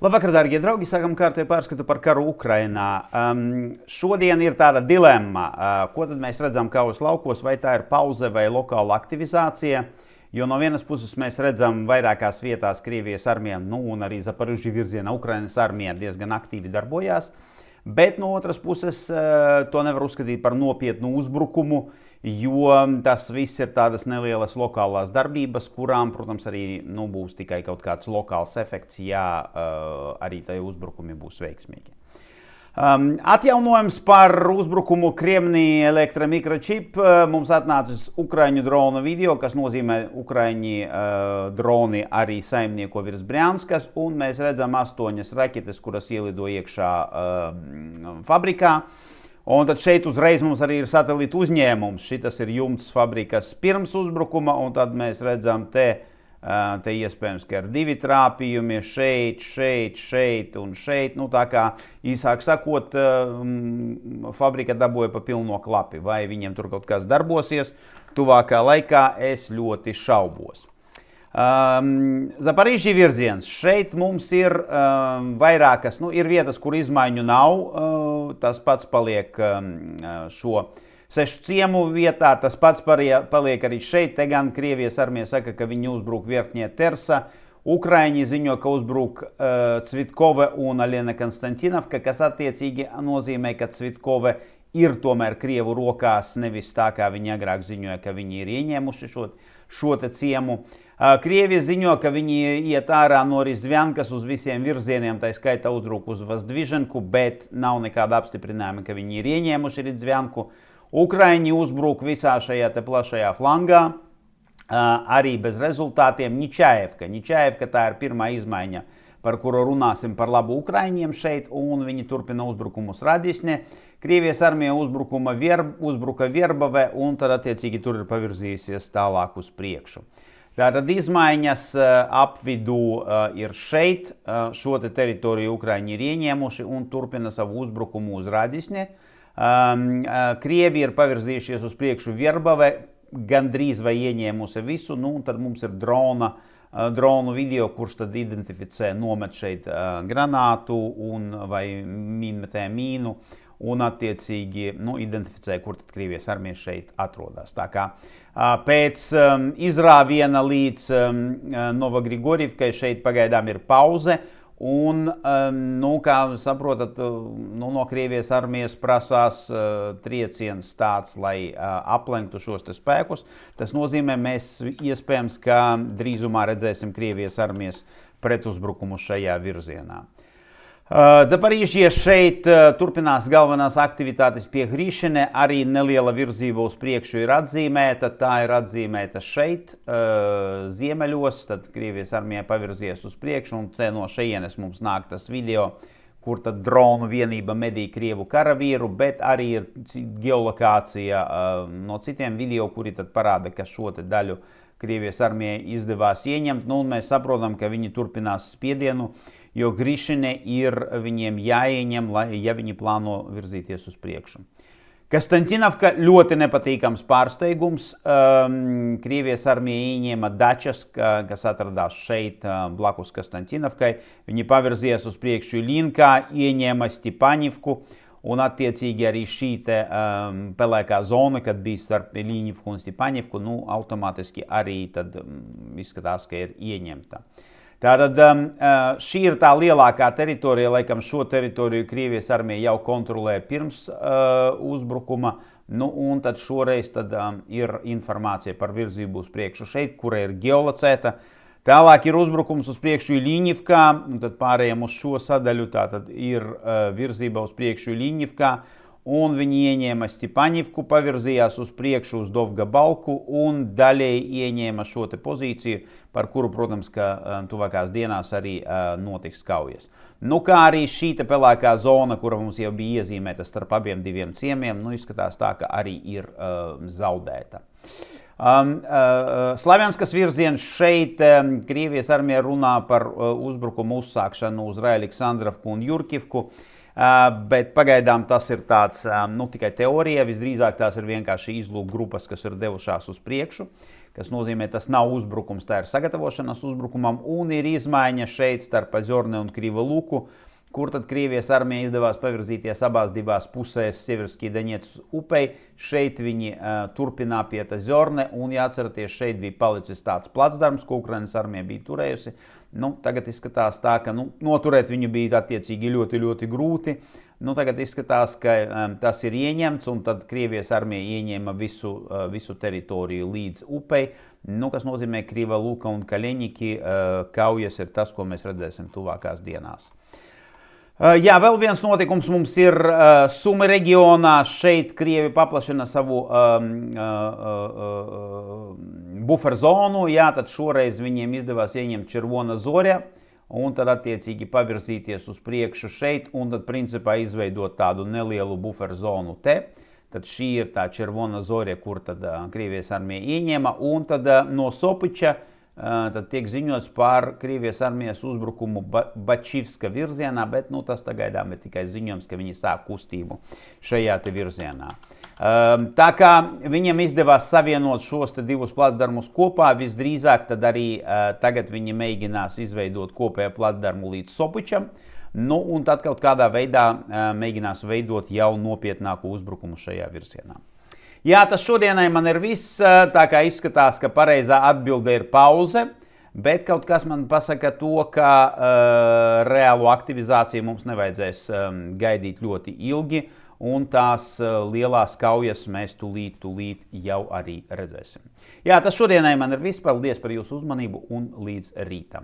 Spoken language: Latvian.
Labvakar, darbie draugi! Sākam kārtējo pārskatu par karu Ukrainā. Šodien ir tāda dilemma, ko tad mēs redzam kaujas laukos, vai tā ir pauze vai lokāla aktivizācija. Jo no vienas puses mēs redzam vairākās vietās Krievijas armija, un arī Zaporižģja virzienā Ukrainas armija diezgan aktīvi darbojās. Bet no otras puses to nevar uzskatīt par nopietnu uzbrukumu, jo tas viss ir tādas nelielas lokālās darbības, kurām, protams, arī būs tikai kaut kāds lokāls efekts, ja arī tie uzbrukumi būs veiksmīgi. Atjaunojums par uzbrukumu Krievnī elektromikročip. Mums atnācis Ukraiņu drona video, kas nozīmē Ukraiņi droni arī saimnieko virs Brjanskas, un mēs redzam 8 raķetes, kuras ielido iekšā fabrikā. Un tad šeit uzreiz mums arī ir satelīta uzņēmums. Šitas ir jumts fabrikas pirms uzbrukuma, un tad mēs redzam te iespējams, ka ir 2 trāpījumi šeit un šeit. Tā kā īsāk sakot, fabrika dabūja pa pilno klapi. Vai viņiem tur kaut kas darbosies tuvākā laikā, es ļoti šaubos. Zaporižģja virziens. Šeit mums ir vairākas, ir vietas, kur izmaiņu nav. Tas pats paliek šo 6 ciemu vietā, tas pats paliek arī šeit. Te gan Krievijas armija saka, ka viņi uzbruk Vierkņie Tersa. Ukraiņi ziņo, ka uzbruk Cvitkove un Alena Konstantinovka, kas attiecīgi nozīmē, ka Cvitkove ir tomēr Krievu rokās, nevis tā, kā viņi agrāk ziņoja, ka viņi ir ieņēmuši šo te ciemu. Krievija ziņo, ka viņi iet ārā no Rizvjankas uz visiem virzieniem, tā skaitā uzbruk uz Vozdviženku, bet nav nekāda apstiprinājuma, ka viņi ir ieņēmuši Rizvjanku. Ukraiņi uzbruk visā šajā te plašajā flangā, arī bez rezultātiem. Ničaevka tā ir pirmā izmaiņa, par kuru runāsim par labu Ukraiņiem šeit, un viņi turpina uzbrukumus Radisne. Krievijas armija uzbruka Vierbave, un tad attiecīgi tur ir pavirzījusies tālāk uz priekšu. Tātad izmaiņas apvidū ir šeit, šo te teritoriju Ukraiņi ir ieņēmuši un turpina savu uzbrukumu uz Radisne. Krievi ir pavirzījušies uz priekšu Vierbave, gandrīz vai ieņēmusi visu, un tad mums ir dronu video, kurš tad identificē, nomet šeit granātu vai mīnmetē mīnu un attiecīgi identificē, kur tad Krievijas armija šeit atrodas. Tā kā pēc izrāviena līdz Novogrigorivkai šeit pagaidām ir pauze. Un, kā saprotat, no Krievijas armijas prasās trieciens tāds, lai aplenktu šos te spēkus. Tas nozīmē, mēs iespējams, ka drīzumā redzēsim Krievijas armijas pretuzbrukumu šajā virzienā. Zaporižģja šeit turpinās galvenās aktivitātes pie Hrišine, arī neliela virzība uz priekšu ir atzīmēta. Tā ir atzīmēta šeit, ziemeļos, tad Krievijas armija pavirzies uz priekšu, un te no šejienes mums nāk tas video, kur tad dronu vienība medī Krievu karavīru, bet arī ir geolokācija no citiem video, kuri tad parāda, ka šo te daļu Krievijas armijai izdevās ieņemt, un mēs saprotam, ka viņi turpinās spiedienu, jo Hrišine ir viņiem jāieņem, ja viņi plāno virzīties uz priekšu. Konstantinovka ļoti nepatīkams pārsteigums. Krievijas armija ieņēma Dačas, kas atradās šeit blakus Konstantinovkai. Viņi pavirzījās uz priekšu Linkā, ieņēma Stipanivku, un attiecīgi arī šī te pelēkā zona, kad bija starp Līņivku un Stipanivku, automātiski arī tad izskatās, ka ir ieņemta. Tātad šī ir tā lielākā teritorija, laikam šo teritoriju Krievijas armija jau kontrolē pirms uzbrukuma, un tad šoreiz ir informācija par virzību uz priekšu šeit, kura ir geolocēta. Tālāk ir uzbrukums uz priekšu Līņivkā, un tad pārējām uz šo sadaļu, tātad ir virzība uz priekšu Līņivkā, un viņi ieņēma Stipanivku, pavirzījās uz priekšu uz Dovgabalku un daļēji ieņēma šo te pozīciju, par kuru, protams, ka tuvākās dienās arī notiks kaujas. Kā arī šī te pelēkā zona, kura mums jau bija iezīmēta starp abiem diviem ciemiem, izskatās tā, ka arī ir zaudēta. Slavianskas virziens šeit Krievijas armija runā par uzbrukumu uzsākšanu uz Aleksandrovku un Jurkivku. Bet pagaidām tas ir tāds tikai teorija, visdrīzāk tās ir vienkārši izlūk grupas, kas ir devušās uz priekšu. kas nozīmē, tas nav uzbrukums, tā ir sagatavošanās uzbrukumam, un ir izmaiņa šeit starp Ozorne un Kriva Luku, kur tad Krievijas armija izdevās pavirzīties abās divās pusēs Sieverskī Daņets upei. Šeit viņi turpinā pie Ozorne, un jāatceraties, šeit bija palicis tāds placdarms, ko Ukrainas armija bija turējusi. Tagad izskatās tā, ka noturēt viņu bija attiecīgi ļoti, ļoti grūti. Tagad izskatās, ka tas ir ieņemts, un tad Krievijas armija ieņēma visu teritoriju līdz upei, kas nozīmē Kriva Luka un Kaļiņiki kaujas ir tas, ko mēs redzēsim tuvākās dienās. Jā, vēl viens notikums mums ir Sumi reģionā. Šeit Krievi paplašina savu buferzonu. Jā, tad šoreiz viņiem izdevās ieņemt Červona Zorja un tad attiecīgi pavirzīties uz priekšu šeit un tad principā izveidot tādu nelielu buferzonu te. Tad šī ir tā Červona Zorja, kur tad Krievijas armija ieņēma, un tad no Sopiča tad tiek ziņots par Krievijas armijas uzbrukumu Bačivska virzienā, bet tas tagaidām ir tikai ziņojums, ka viņi sāk kustību šajā te virzienā. Tā kā viņam izdevās savienot šos te divus placdarmus kopā, visdrīzāk tad arī tagad viņi mēģinās izveidot kopēju placdarmu līdz Sopičam, un tad kaut kādā veidā mēģinās veidot jau nopietnāku uzbrukumu šajā virzienā. Jā, tas šodienai man ir viss, tā kā izskatās, ka pareizā atbilde ir pauze, bet kaut kas man pasaka to, ka reālo aktivizāciju mums nevajadzēs gaidīt ļoti ilgi, un tās lielās kaujas mēs tūlīt jau arī redzēsim. Jā, tas šodienai man ir viss, paldies par jūsu uzmanību un līdz rītam.